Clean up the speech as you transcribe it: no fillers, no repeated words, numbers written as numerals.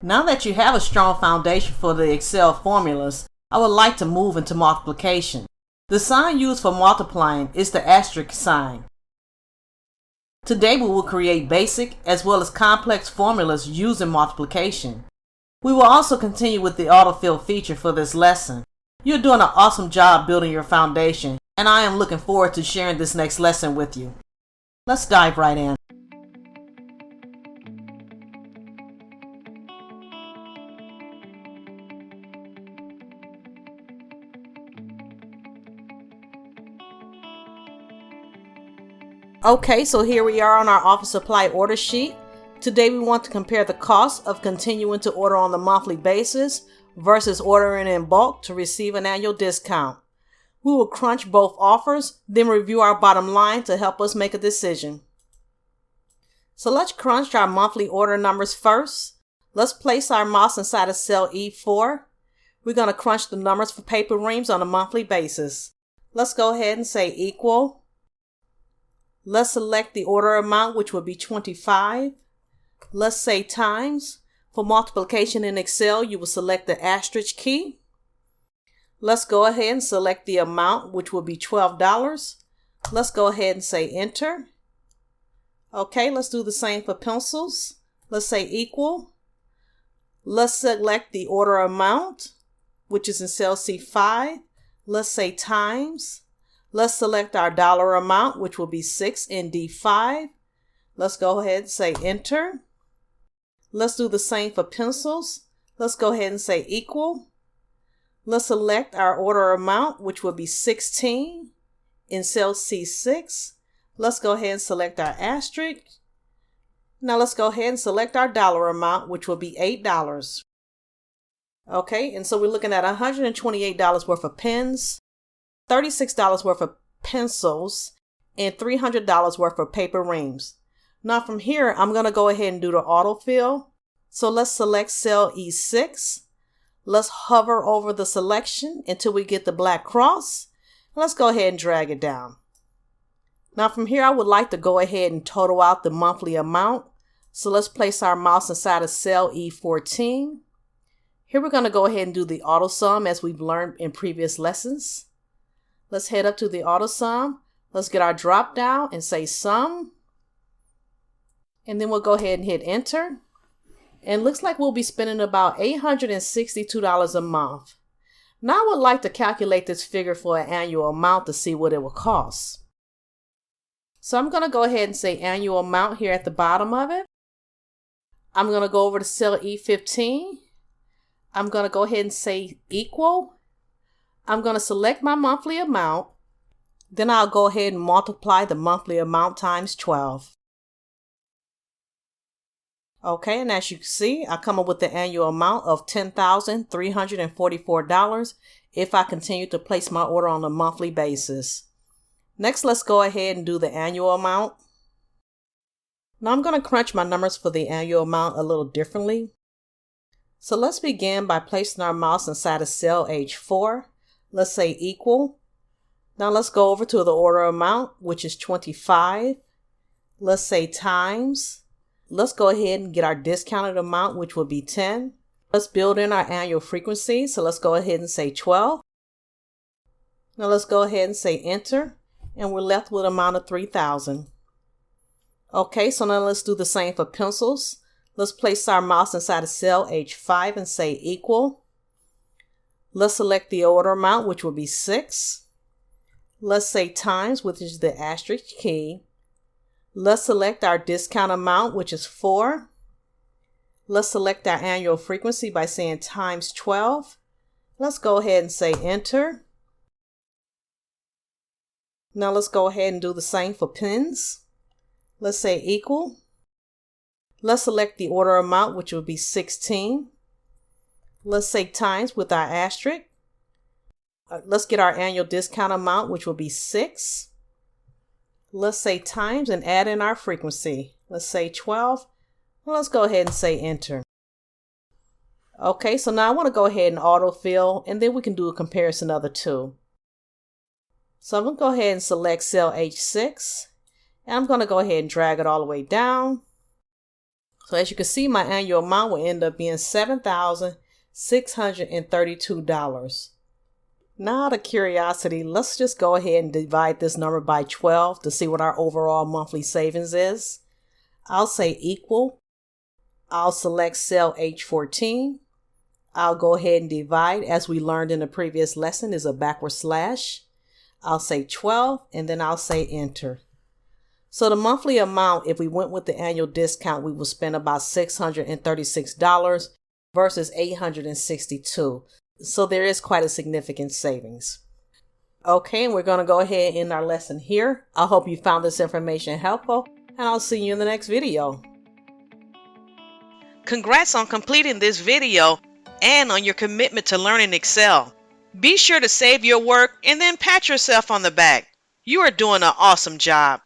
Now that you have a strong foundation for the Excel formulas, I would like to move into multiplication. The sign used for multiplying is the asterisk sign. Today we will create basic as well as complex formulas using multiplication. We will also continue with the autofill feature for this lesson. You're doing an awesome job building your foundation, and I am looking forward to sharing this next lesson with you. Let's dive right in. Okay, so here we are on our office supply order sheet. Today we want to compare the cost of continuing to order on the monthly basis versus ordering in bulk to receive an annual discount. We will crunch both offers, then review our bottom line to help us make a decision. So let's crunch our monthly order numbers first. Let's place our mouse inside of cell E4. We're going to crunch the numbers for paper reams on a monthly basis. Let's go ahead and say equal. Let's select the order amount, which will be 25. Let's say times. For multiplication in Excel, you will select the asterisk key. Let's go ahead and select the amount, which will be $12. Let's go ahead and say enter. Okay, let's do the same for pencils. Let's say equal. Let's select the order amount, which is in cell C5. Let's say times. Let's select our dollar amount, which will be 6 in D5. Let's go ahead and say enter. Let's do the same for pencils. Let's go ahead and say equal. Let's select our order amount, which will be 16 in cell C6. Let's go ahead and select our asterisk. Now let's go ahead and select our dollar amount, which will be $8. Okay, and so we're looking at $128 worth of pens, $36 worth of pencils, and $300 worth of paper reams. Now from here, I'm going to go ahead and do the autofill. So let's select cell E6. Let's hover over the selection until we get the black cross. Let's go ahead and drag it down. Now from here, I would like to go ahead and total out the monthly amount. So let's place our mouse inside of cell E14. Here we're going to go ahead and do the Autosum as we've learned in previous lessons. Let's head up to the Autosum. Let's get our drop down and say sum. And then we'll go ahead and hit enter. And it looks like we'll be spending about $862 a month. Now I would like to calculate this figure for an annual amount to see what it will cost. So I'm going to go ahead and say annual amount here at the bottom of it. I'm going to go over to cell E15. I'm going to go ahead and say equal. I'm going to select my monthly amount. Then I'll go ahead and multiply the monthly amount times 12. Okay, and as you can see, I come up with the annual amount of $10,344 if I continue to place my order on a monthly basis. Next, let's go ahead and do the annual amount. Now I'm going to crunch my numbers for the annual amount a little differently. So let's begin by placing our mouse inside of cell H4. Let's say equal. Now let's go over to the order amount, which is 25. Let's say times. Let's go ahead and get our discounted amount, which will be 10. Let's build in our annual frequency. So let's go ahead and say 12. Now let's go ahead and say enter. And we're left with an amount of 3,000. Okay, so now let's do the same for pencils. Let's place our mouse inside of cell H5 and say equal. Let's select the order amount, which will be 6. Let's say times, which is the asterisk key. Let's select our discount amount, which is 4. Let's select our annual frequency by saying times 12. Let's go ahead and say enter. Now let's go ahead and do the same for pens. Let's say equal. Let's select the order amount, which will be 16. Let's say times with our asterisk. Let's get our annual discount amount, which will be 6. Let's say times and add in our frequency. Let's say 12. Well, let's go ahead and say enter. Okay, so now I want to go ahead and autofill, and then we can do a comparison of the two. So I'm going to go ahead and select cell H6, and I'm going to go ahead and drag it all the way down. So as you can see, my annual amount will end up being $7,632. Now, out of curiosity, let's just go ahead and divide this number by 12 to see what our overall monthly savings is. I'll say equal. I'll select cell H14. I'll go ahead and divide, as we learned in the previous lesson, is a backward slash. I'll say 12, and then I'll say enter. So the monthly amount, if we went with the annual discount, we would spend about $636 versus $862. So there is quite a significant savings. Okay, and we're going to go ahead and end our lesson here. I hope you found this information helpful, and I'll see you in the next video. Congrats on completing this video and on your commitment to learning Excel. Be sure to save your work and then pat yourself on the back. You are doing an awesome job.